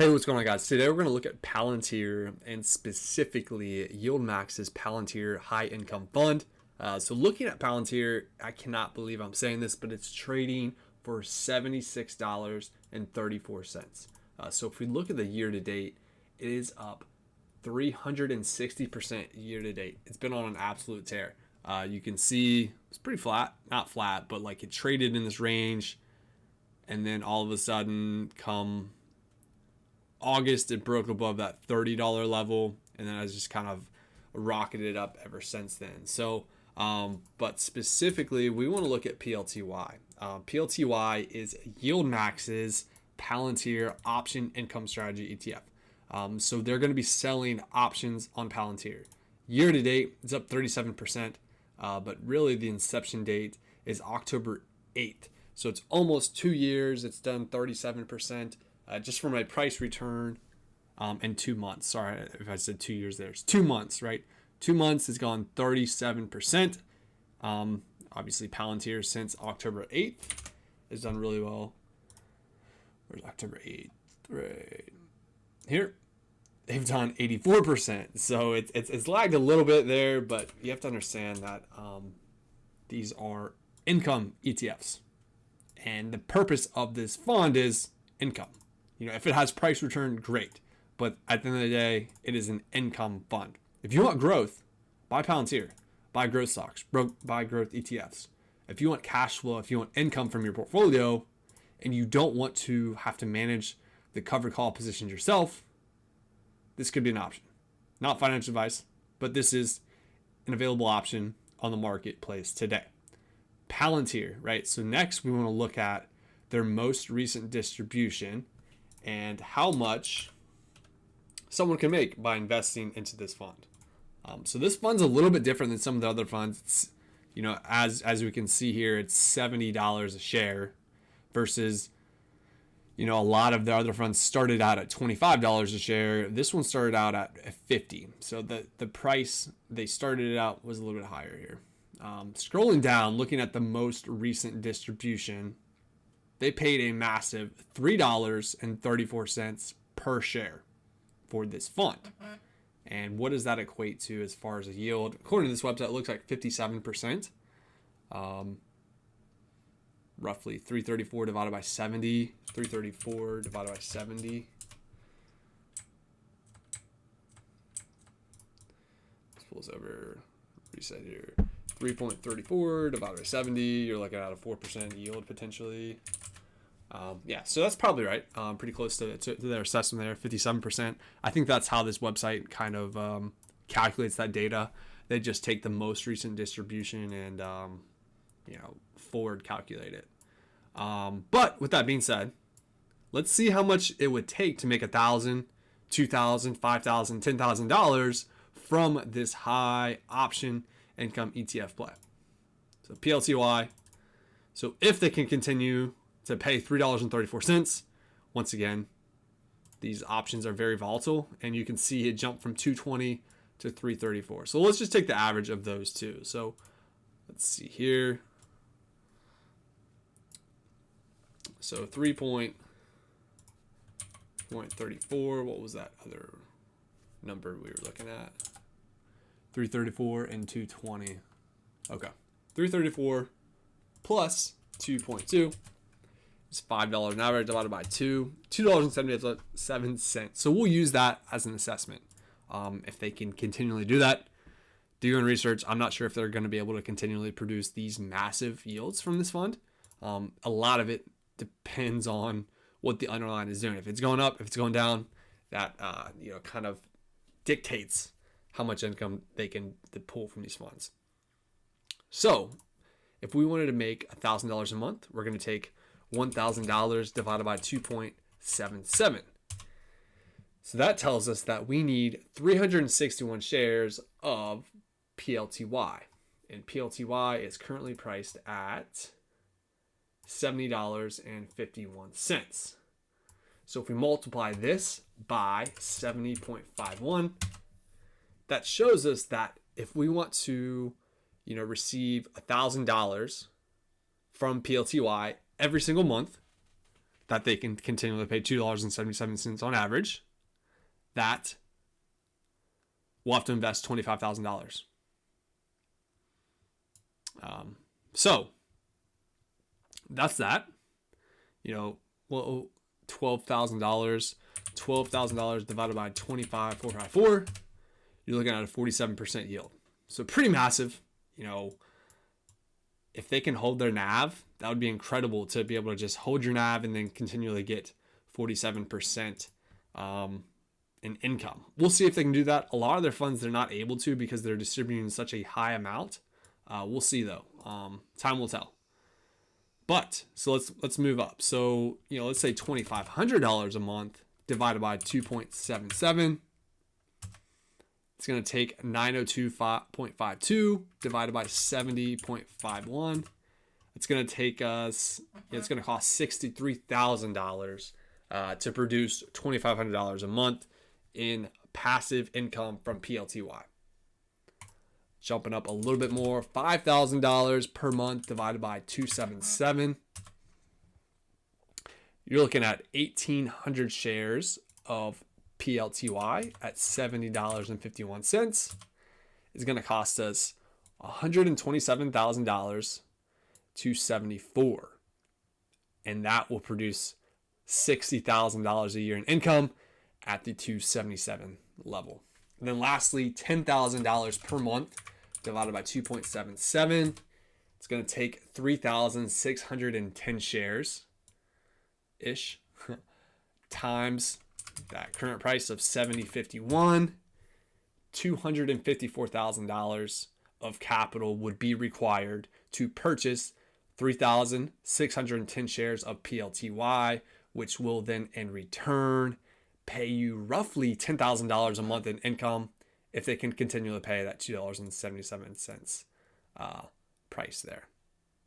Hey, what's going on, guys? Today we're going to look at Palantir and specifically YieldMax's Palantir High Income Fund. So looking at Palantir, I cannot believe I'm saying this, but it's trading for $76.34. So if we look at the year to date, it is up 360% year to date. It's been on an absolute tear. You can see it's pretty flat, not flat, but like it traded in this range, and then all of a sudden come August, it broke above that $30 level, and then has just kind of rocketed up ever since then. So, but specifically, we want to look at PLTY. PLTY is YieldMax's Palantir Option Income Strategy ETF. So they're going to be selling options on Palantir. Year to date, it's up 37%, but really the inception date is October 8th. So it's almost 2 years. It's done 37%. Just for my price return in 2 months. Sorry if I said 2 years there. It's 2 months, right? 2 months has gone 37%. Obviously, Palantir since October 8th has done really well. Where's October 8th? Right here. They've done 84%. So it's lagged a little bit there, but you have to understand that these are income ETFs. And the purpose of this fund is income. You know, if it has price return, great. But at the end of the day, it is an income fund. If you want growth, buy Palantir, buy growth stocks, buy growth ETFs. If you want cash flow, if you want income from your portfolio, and you don't want to have to manage the covered call positions yourself, this could be an option. Not financial advice, but this is an available option on the marketplace today. Palantir, right? So next we want to look at their most recent distribution and how much someone can make by investing into this fund. So this fund's a little bit different than some of the other funds. It's, you know, as we can see here, it's $70 a share versus, you know, a lot of the other funds started out at $25 a share. This one started out at $50. So the price they started it out was a little bit higher here. Scrolling down, looking at the most recent distribution, they paid a massive $3.34 per share for this fund. And what does that equate to as far as a yield? According to this website, it looks like 57%. Roughly 334 divided by 70. 334 divided by 70. Let's pull this over. Reset here. 3.34 divided by 70. You're looking at a 4% yield potentially. Yeah, so that's probably right. Pretty close to their assessment there, 57%. I think that's how this website kind of calculates that data. They just take the most recent distribution and, you know, forward calculate it. But with that being said, let's see how much it would take to make $1,000, $2,000, $5,000, $10,000 from this high option income ETF play. So PLTY. So if they can continue to pay $3.34, once again, these options are very volatile, and you can see it jump from 220 to 334. So let's just take the average of those two. So let's see here. So 3.34. What was that other number we were looking at? 334 and 220. Okay. 334 plus 2.2 is $5 an average divided by 2. $2.77. So we'll use that as an assessment. If they can continually do that, do your own research. I'm not sure if they're going to be able to continually produce these massive yields from this fund. A lot of it depends on what the underlying is doing. If it's going up, if it's going down, that you know, kind of dictates how much income they can pull from these funds. So if we wanted to make $1,000 a month, we're going to take $1,000 divided by 2.77. So that tells us that we need 361 shares of PLTY. And PLTY is currently priced at $70.51. So if we multiply this by 70.51, that shows us that if we want to, you know, receive $1,000 from PLTY every single month, that they can continually pay $2.77 on average, that we'll have to invest $25,000. So that's that. Well, $12,000 divided by 25,454, you're looking at a 47% yield. So pretty massive. If they can hold their NAV, that would be incredible to be able to just hold your NAV and then continually get 47% in income. We'll see if they can do that. A lot of their funds, they're not able to because they're distributing such a high amount. We'll see though. Time will tell. But so let's move up. So let's say $2,500 a month divided by 2.77. It's going to take 902.52 divided by 70.51. It's going to take us, it's going to cost $63,000 to produce $2,500 a month in passive income from PLTY. Jumping up a little bit more, $5,000 per month divided by 277. You're looking at 1,800 shares of PLTY at $70.51. It's going to cost us $127,000 to 74, and that will produce $60,000 a year in income at the 277 level. And then lastly, $10,000 per month divided by 2.77. It's going to take 3,610 shares ish times that current price of $70.51. $254,000 of capital would be required to purchase 3,610 shares of PLTY, which will then in return pay you roughly $10,000 a month in income if they can continually pay that $2.77 price there.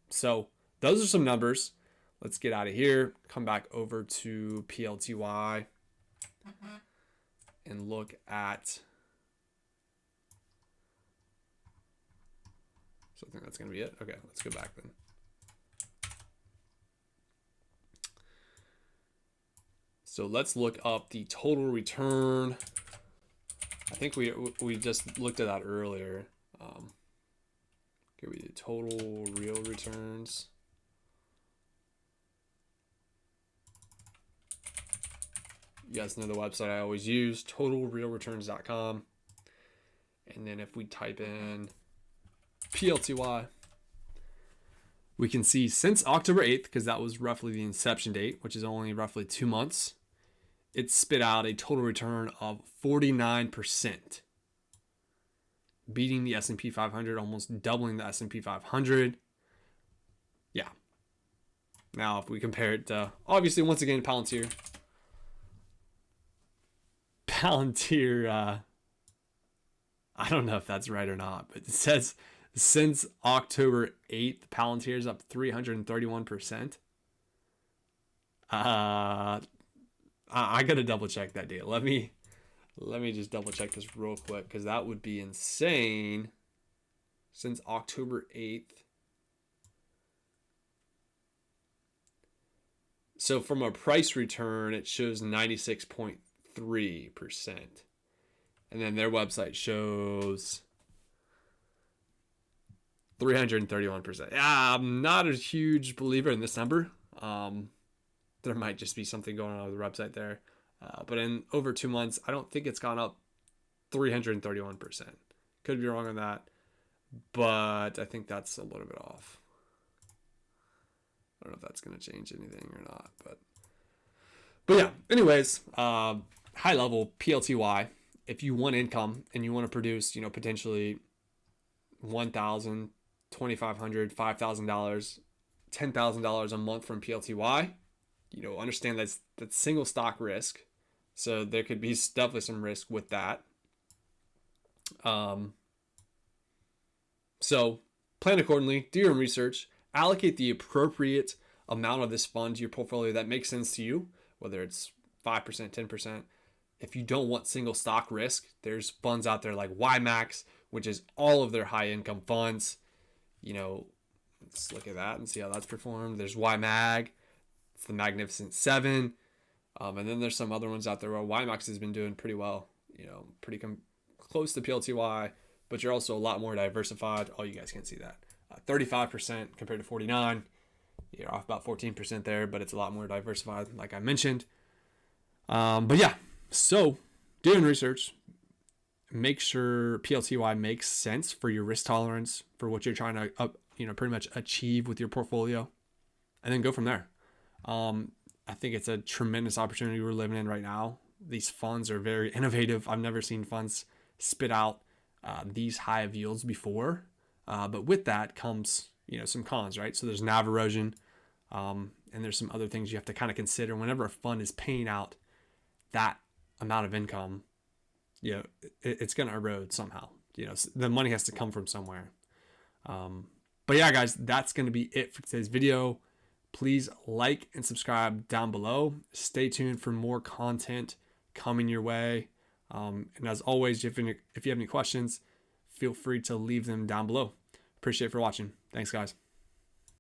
So those are some numbers. Let's get out of here, come back over to PLTY and look at, so I think that's going to be it. Okay, let's go back then. So let's look up the total return. I think we just looked at that earlier. Okay, we did total real returns. You guys know the website I always use, totalrealreturns.com. And then if we type in PLTY, we can see since October 8th, because that was roughly the inception date, which is only roughly 2 months, it spit out a total return of 49%, beating the S&P 500, almost doubling the S&P 500. Yeah. Now, if we compare it to, obviously, once again, Palantir, I don't know if that's right or not, but it says since October 8th, Palantir is up 331%. I gotta double check that data. Let me just double check this real quick, because that would be insane. Since October 8th. So from a price return, it shows 96.3%. And then their website shows 331%. Yeah, I'm not a huge believer in this number. There might just be something going on with the website there. But in over 2 months, I don't think it's gone up 331%. Could be wrong on that, but I think that's a little bit off. I don't know if that's going to change anything or not, but yeah, anyways, high level PLTY, if you want income and you want to produce, potentially $1,000, $2,500, $5,000, $10,000 a month from PLTY, understand that's single stock risk. So there could be definitely some risk with that. So plan accordingly, do your own research, allocate the appropriate amount of this fund to your portfolio that makes sense to you, whether it's 5%, 10%. If you don't want single stock risk, there's funds out there like YieldMax, which is all of their high income funds. Let's look at that and see how that's performed. There's YMAG, It's the Magnificent Seven. And then there's some other ones out there where YieldMax has been doing pretty well, pretty close to PLTY, but you're also a lot more diversified. Oh, you guys can't see that. 35% compared to 49. You're off about 14% there, but it's a lot more diversified, like I mentioned. But yeah, so doing research, make sure PLTY makes sense for your risk tolerance, for what you're trying to, pretty much achieve with your portfolio, and then go from there. I think it's a tremendous opportunity we're living in right now. These funds are very innovative. I've never seen funds spit out these high of yields before. But with that comes, some cons, right? So there's NAV erosion, and there's some other things you have to kind of consider whenever a fund is paying out that amount of income. It's going to erode somehow. The money has to come from somewhere. But yeah, guys, that's going to be it for today's video. Please like and subscribe down below. Stay tuned for more content coming your way. And as always, if you have any questions, feel free to leave them down below. Appreciate it for watching. Thanks, guys.